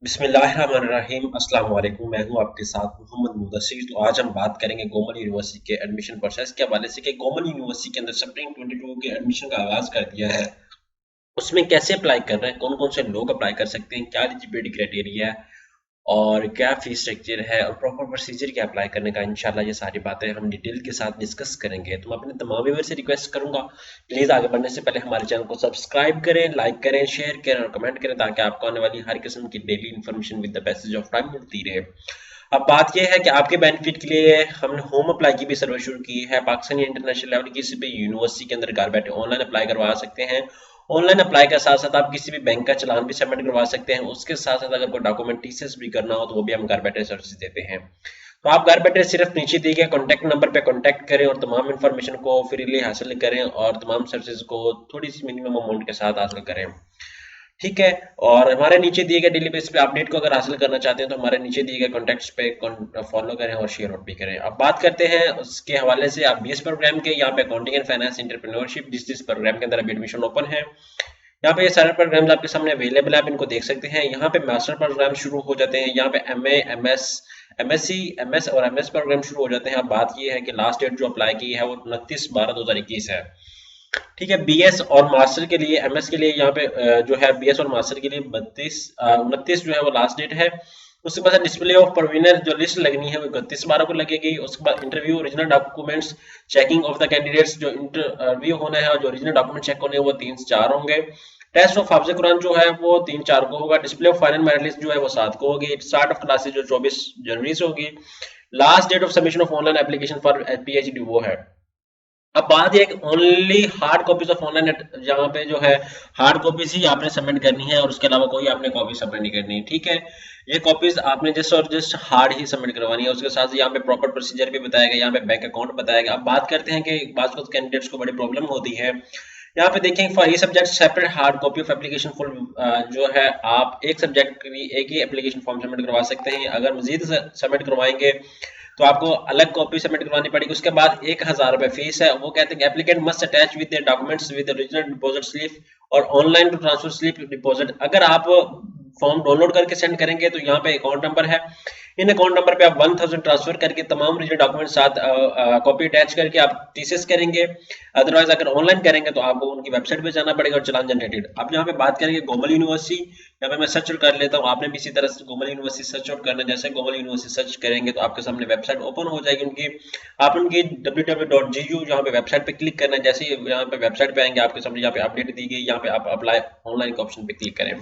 बिस्मिल्लाहिर्रहमानिर्रहीम अस्सलाम वालेकुम। मैं हूं आपके साथ मोहम्मद मुदस्सिर। तो आज हम बात करेंगे गोमल यूनिवर्सिटी के एडमिशन प्रोसेस के हवाले से कि गोमल यूनिवर्सिटी के अंदर स्प्रिंग 22 के एडमिशन का आगाज कर दिया है। उसमें कैसे अप्लाई कर रहे हैं, कौन कौन से लोग अप्लाई कर सकते हैं, क्या एलिजिबिलिटी क्राइटेरिया है और क्या फीस स्ट्रक्चर है और प्रॉपर प्रोसीजर क्या अप्लाई करने का। इंशाल्लाह ये सारी बातें हम डिटेल के साथ डिस्कस करेंगे। तो मैं अपने तमाम व्यूअर से रिक्वेस्ट करूंगा, प्लीज़ आगे बढ़ने से पहले हमारे चैनल को सब्सक्राइब करें, लाइक करें, शेयर करें और कमेंट करें ताकि आपको आने वाली हर किस्म की daily information with the passage of time मिलती रहे। अब बात यह है कि आपके बेनिफिट के लिए हमने होम अप्लाई की भी सर्विस शुरू की है। पाकिस्तानी इंटरनेशनल लेवल की किसी भी यूनिवर्सिटी के अंदर घर बैठे ऑनलाइन अप्लाई करवा सकते हैं। ऑनलाइन अप्लाई के साथ साथ आप किसी भी बैंक का चालान भी सबमिट करवा सकते हैं। उसके साथ साथ अगर कोई डॉक्यूमेंट टीसीएस भी करना हो तो वो भी हम घर बैठे सर्विस देते हैं। तो आप घर बैठे सिर्फ नीचे दिए गए कॉन्टैक्ट नंबर पे कॉन्टैक्ट करें और तमाम इन्फॉर्मेशन को फ्रीली हासिल करें और तमाम सर्विसेज को थोड़ी सी मिनिमम अमाउंट के साथ हासिल करें। ठीक है। और हमारे नीचे दिए गए डेली बेस पे अपडेट को अगर हासिल करना चाहते हैं तो हमारे नीचे दिए गए कॉन्टैक्ट्स पे फॉलो करें और शेयर आउट भी करें। अब बात करते हैं उसके हवाले से आप बीएस प्रोग्राम के। यहाँ पे अकाउंटिंग एंड फाइनेंस एंटरप्रेन्योरशिप जिस प्रोग्राम के अंदर अभी एडमिशन ओपन है, यहाँ पे ये सारे प्रोग्राम्स आपके सामने अवेलेबल है, आप इनको देख सकते हैं। यहाँ पे मास्टर प्रोग्राम शुरू हो जाते हैं। यहाँ पे एमए, एमएस, एमएससी, एमएस और एमएस प्रोग्राम शुरू हो जाते हैं। अब बात ये है कि लास्ट डेट जो अप्लाई की है वो 29/12/2021 है। ठीक है। बीएस और मास्टर के लिए, एमएस के लिए यहाँ पे जो है बीएस और मास्टर के लिए 29 जो है वो लास्ट डेट है। उसके बाद डिस्प्ले ऑफ प्रोविजनल जो लिस्ट लगनी है वो 31/12 को लगेगी। उसके बाद interview, original documents, checking of the candidates, जो इंटरव्यू होना है और जो ओरिजिनल डॉक्यूमेंट चेक होने हैं वो 3 से 4 होंगे। टेस्ट ऑफ हाफिज कुरान जो है वो 3-4 को होगा। Display of final merit list जो है वो 7 को होगी। स्टार्ट ऑफ क्लासेज जो 24 जनवरी से होगी। Last date of submission of online application for PhD वो है। अब बात ये है कि only hard copies of online, जहाँ पे जो है हार्ड कॉपीज ही आपने सबमिट करनी है और उसके अलावा कोई आपने कॉपी सबमिट नहीं करनी है। ठीक है। ये कॉपीज आपने जस्ट और जस्ट हार्ड ही सबमिट करवानी है। उसके साथ यहाँ पे प्रॉपर प्रोसीजर भी बताया गया, यहाँ पे बैंक अकाउंट बताया गया। अब बात करते हैं कि बात कैंडिडेट्स को बड़ी प्रॉब्लम होती है। यहाँ पे देखें, फॉर ये subject separate hard copy of application full जो है आप एक सब्जेक्ट की एक ही एप्लीकेशन फॉर्म सबमिट करवा सकते हैं। अगर मजीद सबमिट करवाएंगे तो आपको अलग कॉपी सबमिट करवानी पड़ेगी। उसके बाद 1000 रुपए फीस है। वो कहते हैं applicant must attach with documents with original deposit slip और online to transfer slip deposit. अगर आप फॉर्म डाउनलोड करके सेंड करेंगे तो यहाँ पे अकाउंट नंबर है, इन अकाउंट नंबर पे आप 1000 ट्रांसफर करके तमाम ओरिजिनल डॉक्यूमेंट साथ कॉपी अटैच करके आप टीसीएस करेंगे। अदरवाइज अगर ऑनलाइन करेंगे तो आपको उनकी वेबसाइट पे जाना पड़ेगा और चालान जनरेटेड। अब यहाँ पे बात करेंगे गोमल यूनिवर्सिटी। यहाँ पे मैं सर्च कर लेता हूँ, आपने भी इसी तरह से गोमल यूनिवर्सिटी सर्च आउट करना है। जैसे गोमल यूनिवर्सिटी सर्च करेंगे तो आपके सामने वेबसाइट ओपन हो जाएगी उनकी। आप उनकी www.gu यहाँ पे वेबसाइट पे क्लिक करना है। जैसे ही यहाँ पे वेबसाइट पे आएंगे आपके सामने यहाँ पे अपडेट दी गई, यहाँ पे आप अप्लाई ऑनलाइन के ऑप्शन पे क्लिक करें।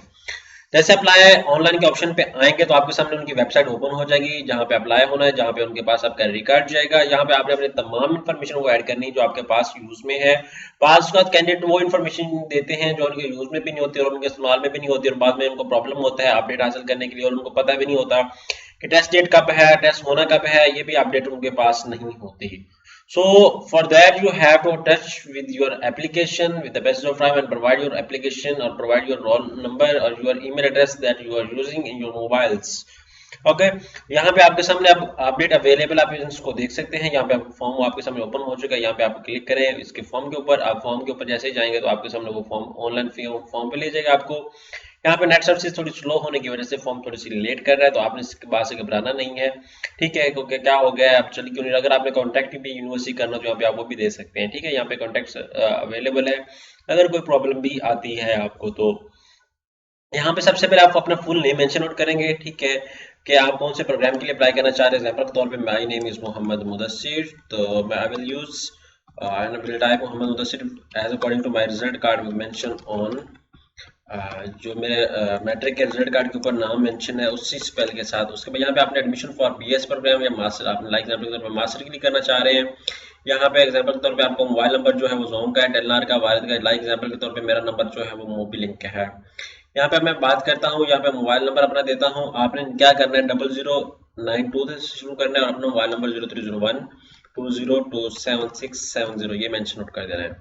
जैसे अप्लाई ऑनलाइन के ऑप्शन पे आएंगे तो आपके सामने उनकी वेबसाइट ओपन हो जाएगी जहां पे अप्लाई होना है, जहां पे उनके पास आपका रिकॉर्ड जाएगा। यहाँ पे आपने अपने तमाम इन्फॉर्मेशन को ऐड करनी है जो आपके पास यूज में है। पास का कैंडिडेट वो इन्फॉर्मेशन देते हैं जो उनके यूज में भी नहीं होती और उनके इस्तेमाल में भी नहीं होती और बाद में उनको प्रॉब्लम होता है अपडेट हासिल करने के लिए और उनको पता भी नहीं होता कि टेस्ट डेट कब है, टेस्ट होना कब है, ये भी अपडेट उनके पास नहीं होती। So for that you have to touch with your application with the best of time and provide your application or provide your roll number or your email address that you are using in your mobiles. Okay यहाँ पे आपके सामने आप update available आप इसको देख सकते हैं। यहाँ पे आपको फॉर्म आपके सामने ओपन हो चुका है। यहाँ पे आप क्लिक करें इसके फॉर्म के ऊपर। आप फॉर्म के ऊपर जैसे ही जाएंगे तो आपके सामने वो फॉर्म ऑनलाइन फॉर्म पे ले जाएगा आपको। यहाँ पे नेट सर्विस थोड़ी स्लो होने की वजह से फॉर्म थोड़ी सी लेट कर रहा है, तो आपने इसके बाद से घबराना नहीं है। ठीक है, क्योंकि क्या हो गया है अब चलिए क्यों नहीं, अगर आपने कॉन्टैक्ट भी यूनिवर्सिटी करना तो यहाँ पे आप वो भी दे सकते हैं। ठीक है, यहाँ पे कॉन्टैक्ट अवेलेबल है अगर कोई प्रॉब्लम भी आती है आपको। तो यहाँ पे सबसे पहले आप अपना फुल नेम मेंशन आउट करेंगे। ठीक है, कि आप कौन से प्रोग्राम के लिए अप्लाई करना चाह रहे हैं। एग्जांपल के तौर पे my name is Mohammad Mudassir, तो मैं I will use I will type Mohammad Mudassir as according to my result card will mention on. जो मेरे मैट्रिक के रिजल्ट कार्ड के ऊपर नाम मेंशन है उसी स्पेल के साथ। उसके बाद यहाँ पे आपने एडमिशन फॉर बीएस प्रोग्राम या मास्टर, आपने लाइक एग्जांपल के तौर पे मास्टर के लिए करना चाह रहे हैं। यहाँ पे एग्जांपल के तौर पे आपको मोबाइल नंबर जो है वो जोन का है, टेलनार का, वालिद का। लाइक एग्जांपल के तौर पे मेरा नंबर जो है वो मोबी लिंक का है। यहाँ पे मैं बात करता हूँ, यहाँ पे मोबाइल नंबर अपना देता हूँ। आपने क्या करना है 0092 से शुरू करना है और अपना मोबाइल नंबर 0301202767 ये मेंशन आउट कर देना है।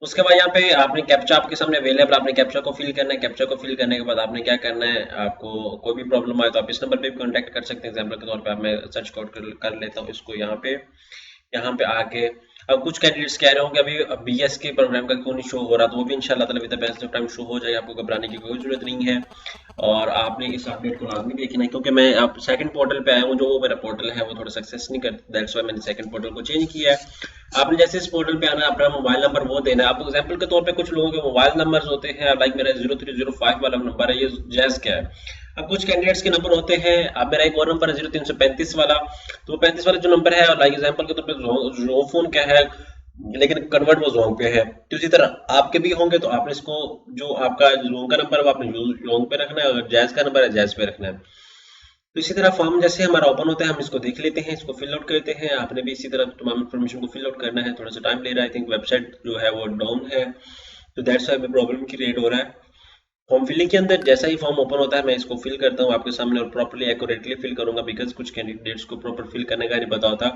उसके बाद यहाँ पे आपने कैप्चा आपके सामने अवेलेबल, आपने कैप्चा को फिल करना है। कैप्चा को फिल करने के बाद आपने क्या करना है, आपको कोई भी प्रॉब्लम आए तो आप इस नंबर पे भी कांटेक्ट कर सकते हैं। एग्जांपल के तौर पे आप मैं सर्च कोड कर लेता हूँ इसको यहाँ पे आके। अब कुछ कैंडिडेट्स कह रहे होंगे अभी बीएस के प्रोग्राम का क्यों नहीं शो हो रहा, तो वो भी इंशाल्लाह ताला with the best of time show हो जाएगा, आपको घबराने की कोई जरूरत नहीं है। और आपने इस अपडेट को लाजमी देखना है, क्योंकि मैं अब सेकंड पोर्टल पे आया हूँ, जो वो मेरा पोर्टल है वो थोड़ा सक्सेस नहीं करता, दैट्स व्हाई मैंने सेकंड पोर्टल को चेंज किया है। आपने जैसे इस पोर्टल पे आना है, अपना मोबाइल नंबर वो देना है। आप एग्जांपल के तौर पे कुछ लोगों के मोबाइल नंबर्स होते हैं, लाइक मेरा 0305 वाला नंबर है, ये जैज़ का है। अब कुछ कैंडिडेट्स के नंबर होते हैं, अब मेरा एक और नंबर है 0335 वाला, तो 35 वाला जो नंबर है, लाइक एग्जांपल के तौर पे जो फोन का है, लेकिन कन्वर्ट वो जोंग पे है। तो इसी तरह आपके भी होंगे, तो आपने इसको, जो आपका जोंग का नंबर है वो आपने जोंग पे रखना है, अगर जैज़ का नंबर है जैज़ पे रखना है। तो इसी तरह फॉर्म जैसे हमारा ओपन होता है, हम इसको देख लेते हैं, इसको फिल आउट करते हैं। आपने भी इसी तरह तमाम इन्फॉर्मेशन को फिल आउट करना है, थोड़ा सा टाइम ले रहा है, आई थिंक वेबसाइट जो है वो डाउन है, तो दैट्स व्हाई प्रॉब्लम क्रिएट हो रहा है। फॉर्म फिलिंग के अंदर जैसा ही फॉर्म ओपन होता है, मैं इसको फिल करता हूँ आपके सामने, और प्रॉपर्ली एक्यूरेटली फिल करूंगा, बिकॉज कुछ कैंडिडेट्स को प्रॉपर फिल करने का नहीं पता होता।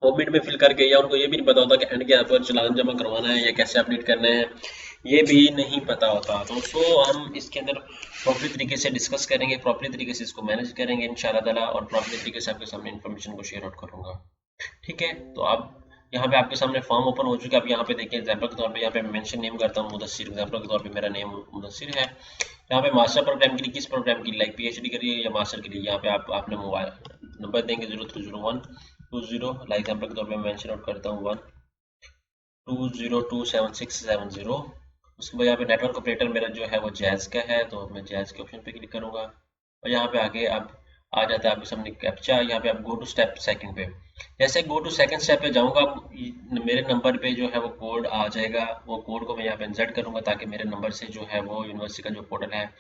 फॉर्मेट में फिल करके, या उनको ये भी नहीं पता होता कि एंड के पर चालान जमा करवाना है या कैसे अपडेट करना है, ये भी नहीं पता होता। तो उसको हम इसके अंदर प्रॉपरली तरीके से डिस्कस करेंगे, प्रॉपरली तरीके से इसको मैनेज करेंगे इंशाल्लाह ताला, और प्रॉपरली तरीके से आपके सामने इन्फॉर्मेशन को शेयर आउट करूंगा। ठीक है, तो अब यहाँ पे आपके सामने फॉर्म ओपन हो चुका है। अब यहाँ पे देखिए एग्जांपल के तौर पे, यहाँ पे मैं मेंशन नेम करता हूँ मुदस्सिर, एग्जांपल के तौर पे मेरा नेम मुदस्सिर है। यहाँ पे मास्टर प्रोग्राम के लिए, किस प्रोग्राम के लिए, लाइक पीएचडी करिए या मास्टर के लिए, यहाँ पे आपने मोबाइल नंबर देंगे 030120, लाइक एग्जांपल के तौर पे मैं मेंशन आउट करता हूँ 1202767 उसके बाद यहाँ पे नेटवर्क ऑपरेटर मेरा जो है वो जैज़ का है, तो मैं जैज़ के ऑप्शन पे क्लिक करूंगा, और यहाँ पे आगे अब आ जाता है आपके सामने कैप्चा। यहाँ पे आप गो टू स्टेप सेकंड पे, जैसे गो टू सेकंड स्टेप पे जाऊंगा, मेरे नंबर पे जो है वो कोड आ जाएगा, वो कोड को मैं यहाँ पे इंसर्ट करूंगा, ताकि मेरे नंबर से जो है वो यूनिवर्सिटी का जो पोर्टल है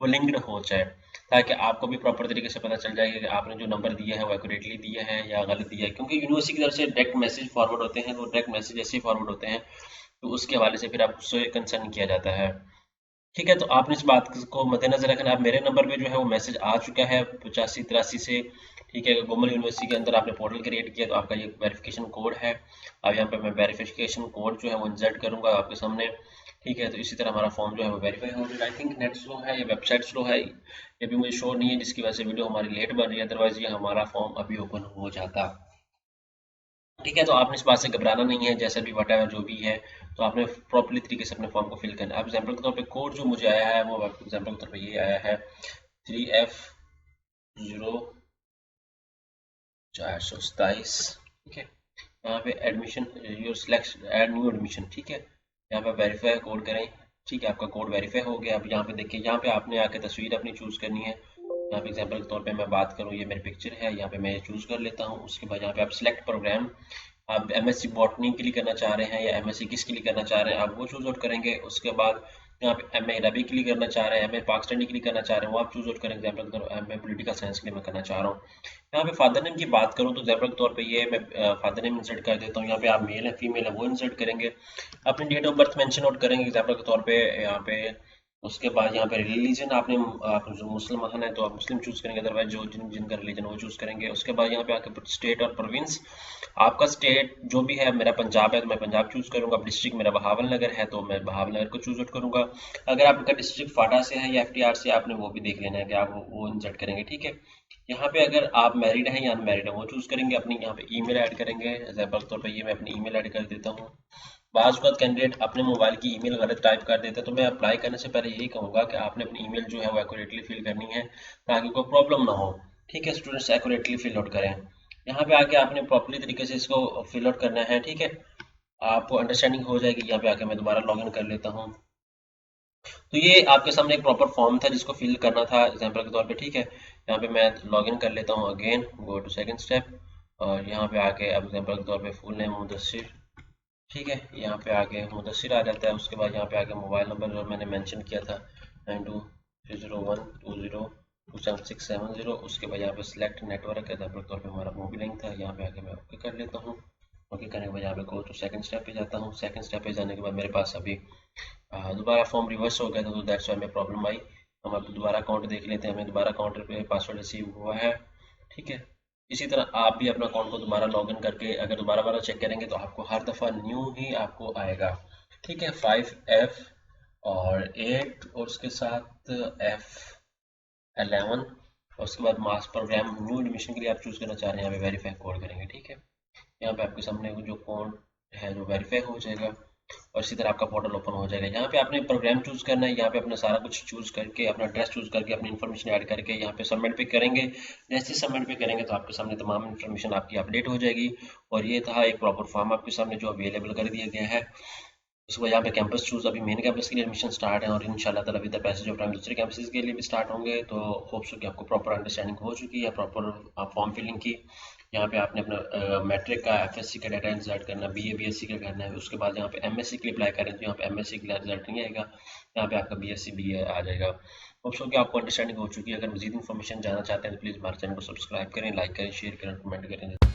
वो लिंक्ड हो जाए, ताकि आपको भी प्रॉपर तरीके से पता चल जाए कि आपने जो नंबर दिया है वो एक्यूरेटली दिया है या गलत दिया है। क्योंकि यूनिवर्सिटी की तरफ से डायरेक्ट मैसेज फॉरवर्ड होते हैं, तो डायरेक्ट मैसेज ऐसे ही फॉरवर्ड होते हैं, तो उसके हवाले से फिर आपसे कंसर्न किया जाता है। ठीक है, तो आपने इस बात को मद्देनजर रखना। अब मेरे नंबर पे जो है वो मैसेज आ चुका है 8583 से। ठीक है, गोमल यूनिवर्सिटी के अंदर आपने पोर्टल क्रिएट किया, तो आपका ये वेरिफिकेशन कोड है। अब यहाँ पे मैं वेरिफिकेशन कोड जो है वो इंसर्ट करूंगा आपके सामने। ठीक है, तो इसी तरह हमारा फॉर्म जो है वो वेरीफाई हो गया। आई थिंक नेट स्लो है या वेबसाइट स्लो है, ये भी मुझे शो नहीं है, जिसकी वजह से वीडियो हमारी लेट बन रही है, अदरवाइज ये हमारा फॉर्म अभी ओपन हो जाता। ठीक है, तो आपने इस बात से घबराना नहीं है, जैसा भी वट जो भी है, तो आपने प्रॉपर्ली तरीके से अपने फॉर्म को फिल करना है। अब एग्जाम्पल के तौर पे कोड जो मुझे आया है वो एग्जाम्पल के तौर पे ये आया है 3F0427। ठीक है, यहाँ पे admission your select add new admission. ठीक है, यहाँ पे वेरीफाई कोड करें। ठीक है, आपका कोड वेरीफाई हो गया। अब यहाँ पे देखिए, यहाँ पे आपने आके तस्वीर अपनी चूज करनी है। यहाँ पे एग्जाम्पल के तौर पे मैं बात करूँ, ये मेरी पिक्चर है, यहाँ पे मैं ये चूज कर लेता हूँ। उसके बाद यहाँ पे आप सिलेक्ट प्रोग्राम, आप एमएससी बॉटनी के लिए करना चाह रहे हैं या एमएससी किसके लिए करना चाह रहे हैं, आप वो चूज आउट करेंगे। उसके बाद यहाँ पे एमए अरबी के लिए करना चाह रहे हैं, एमए पाकिस्तानी के लिए करना चाह रहे हैं, वो आप चूज आउट करें। एग्जाम्पल के तौर पर एमए पॉलिटिकल साइंस के लिए मैं करना चाह रहा हूँ। यहाँ पे फादर नेम की बात करूँ तो एग्जाम्पल के तौर पे ये मैं फादर नेम इंसर्ट कर देता हूँ। यहाँ पे आप मेल है फीमेल है वो इंसर्ट करेंगे, अपनी date of birth mention out करेंगे एग्जाम्पल के तौर पे यहाँ पे। उसके बाद यहाँ पे रिलीजन आपने, आप जो मुसलमान है तो आप मुस्लिम चूज करेंगे, अदरवाइज जो जिनका रिलीजन वो चूज करेंगे। उसके बाद यहाँ पे आके स्टेट और प्रोविंस, आपका स्टेट जो भी है, मेरा पंजाब है तो मैं पंजाब चूज करूंगा। डिस्ट्रिक्ट मेरा बहावल नगर है तो मैं बहावल नगर को चूज आउट करूंगा। अगर आपका डिस्ट्रिक्ट फाटा से है या एफटीआर से, आपने वो भी देख लेना है कि आप वो इंसर्ट करेंगे। ठीक है, यहाँ पे अगर आप मैरिड हैं या अनमैरिड है वो चूज करेंगे। अपनी यहाँ पे ईमेल ऐड करेंगे, एग्जाम्पल के तौर पे ये मैं अपनी ईमेल ऐड कर देता हूँ। बाज़ वक़्त कैंडिडेट अपने मोबाइल की ईमेल गलत टाइप कर देते हैं, तो मैं अप्लाई करने से पहले यही कहूँगा कि आपने अपनी ईमेल जो है वो एक्यूरेटली फिल करनी है, ताकि कोई प्रॉब्लम ना हो। ठीक है, स्टूडेंट्स एक्यूरेटली फिल आउट करें। यहाँ पे आके आपने प्रॉपरली तरीके से इसको फिल आउट करना है। ठीक है, आपको अंडरस्टैंडिंग हो जाएगी। यहाँ पे आके मैं दोबारा लॉग इन कर लेता हूँ। तो ये आपके सामने एक प्रॉपर फॉर्म था जिसको फिल करना था एग्जाम्पल के तौर पे। ठीक है, यहाँ पे मैं लॉग इन कर लेता हूँ again, go to second step, और यहाँ पे आके अब एग्जाम्पल के तौर पे फुल नेम मुदस्सिर। ठीक है, यहाँ पे आके मुदस्सिर आ जाता है। उसके बाद यहाँ पे आके मोबाइल नंबर जो मैंने मेंशन किया था 923012027670। उसके बाद यहाँ पे सिलेक्ट नेटवर्क एग्जाम्पल के तौर पे हमारा मोबाइल लिंक था, यहाँ पे आके मैं ओके कर लेता हूँ। ओके करने के बाद यहाँ पे गो टू सेकंड स्टेप पे जाता हूँ। सेकंड स्टेप पे जाने के बाद मेरे पास अभी दोबारा फॉर्म रिवर्स हो गया था, तो दैट्स वाई में प्रॉब्लम आई। हम अब दोबारा अकाउंट देख लेते हैं, हमें दोबारा अकाउंट पे पासवर्ड रिसीव हुआ है। ठीक है, इसी तरह आप भी अपना अकाउंट को दोबारा लॉगिन करके अगर दोबारा चेक करेंगे तो आपको हर दफ़ा न्यू ही आपको आएगा। ठीक है, 5F और 8 और उसके साथ F11, और उसके बाद मास प्रोग्राम न्यू एडमिशन के लिए आप चूज़ करना चाह रहे हैं, यहाँ पे वेरीफाई कोड करेंगे। ठीक है, यहाँ पे आपके सामने जो कोड है जो वेरीफाई हो जाएगा। और इसी तरह आपका पोर्टल ओपन हो जाएगा। यहाँ पे आपने प्रोग्राम चूज करना है, यहाँ पे अपना सारा कुछ चूज करके अपना एड्रेस चूज करके अपनी इन्फॉर्मेशन ऐड करके यहाँ पे सबमिट पे करेंगे। जैसे सबमिट पे करेंगे तो आपके सामने तमाम इन्फॉर्मेशन आपकी अपडेट हो जाएगी। और ये था एक प्रॉपर फॉर्म आपके सामने जो अवेलेबल कर दिया गया है। उसके बाद यहाँ पे कैंपस चूज, अभी मेन कैंपस के लिए एडमिशन स्टार्ट है और इंशाल्लाह ताला with the passage of time दूसरे कैंपसेस के लिए भी स्टार्ट होंगे। तो होप सो कि आपको प्रॉपर अंडरस्टैंडिंग हो चुकी है प्रॉपर फॉर्म फिलिंग की। यहाँ पे आपने अपना मैट्रिक का एफएससी का डाटा इंसर्ट करना है, बीए बीएससी का करना है। उसके बाद यहाँ पे एमएससी के लिए अप्लाई करें तो यहाँ पे एमएससी का रिजल्ट नहीं आएगा, यहाँ पे आपका बीएससी बीए आ जाएगा। होप सो कि आपको अंडरस्टैंडिंग हो चुकी है। अगर मजीद इन्फॉर्मेशन जानना चाहते हैं तो प्लीज़ हमारे चैनल को सब्सक्राइब करें, लाइक करें, शेयर करें, कमेंट करें।